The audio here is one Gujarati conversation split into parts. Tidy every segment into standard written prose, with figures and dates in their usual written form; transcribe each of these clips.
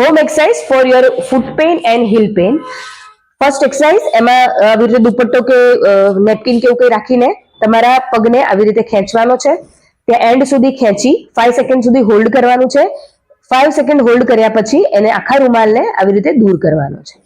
Home exercise for your foot pain and heel pain. First exercise, એમાં આવી રીતે દુપટ્ટો કે નેપકિન કે એવું કંઈ રાખીને તમારા પગને આવી રીતે ખેંચવાનો છે. ત્યાં એન્ડ સુધી ખેંચી 5 સેકન્ડ સુધી હોલ્ડ કરવાનું છે. 5 સેકન્ડ હોલ્ડ કર્યા પછી એને આખા રૂમાલને આવી રીતે દૂર કરવાનો છે.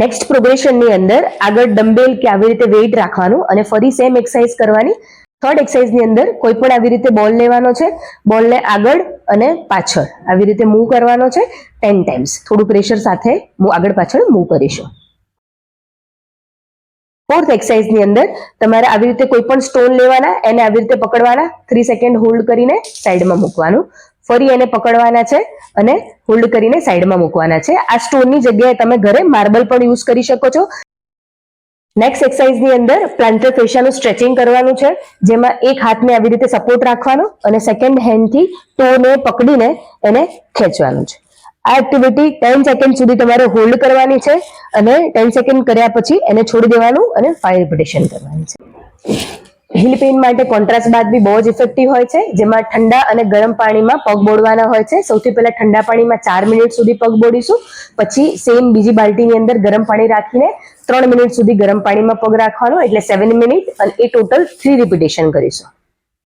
નેક્સ્ટ પ્રોગ્રેશનની અંદર આગળ ડમ્બેલ કે આવી રીતે વેઇટ રાખવાનું અને ફરી સેમ એક્સરસાઇઝ કરવાની. થર્ડ એક્સરસાઇઝની અંદર કોઈ પણ આવી રીતે બોલ લેવાનો છે. બોલને આગળ અને પાછળ આવી રીતે મૂવ કરવાનો છે 10 ટાઈમ્સ. થોડું પ્રેશર સાથે આગળ પાછળ મૂવ કરીશું. ફોર્થ એક્સરસાઇઝની અંદર તમારે આવી રીતે કોઈ પણ સ્ટોન લેવાના, એને આવી રીતે પકડવાના, 3 સેકન્ડ હોલ્ડ કરીને સાઈડમાં મૂકવાનું. ફરી એને પકડવાના છે અને હોલ્ડ કરીને સાઈડમાં મૂકવાના છે. આ સ્ટોનની જગ્યાએ તમે ઘરે માર્બલ પણ યુઝ કરી શકો છો. નેક્સ્ટ એક્સરસાઇઝની અંદર પ્લાન્ટર ફેશિયાનું સ્ટ્રેચિંગ કરવાનું છે, જેમાં એક હાથને આવી રીતે સપોર્ટ રાખવાનો અને સેકન્ડ હેન્ડથી ટોને પકડીને એને ખેંચવાનું છે. આ એક્ટિવિટી 10 સેકન્ડ સુધી તમારે હોલ્ડ કરવાની છે અને 10 સેકન્ડ કર્યા પછી એને છોડી દેવાનું અને 5 રિપિટેશન કરવાની છે. હીલ પેઇન માટે કોન્ટ્રાસ્ટ બાથ બી બહુ જ ઇફેક્ટિવ હોય છે, જેમાં ઠંડા અને ગરમ પાણીમાં પગ બોળવાના હોય છે. સૌથી પહેલા ઠંડા પાણીમાં 4 મિનિટ સુધી પગ બોળીશું, પછી સેમ બીજી બાલ્ટીની અંદર ગરમ પાણી રાખીને 3 મિનિટ સુધી ગરમ પાણીમાં પગ રાખવાનો, એટલે 7 મિનિટ, અને એ ટોટલ 3 રિપિટેશન કરીશું.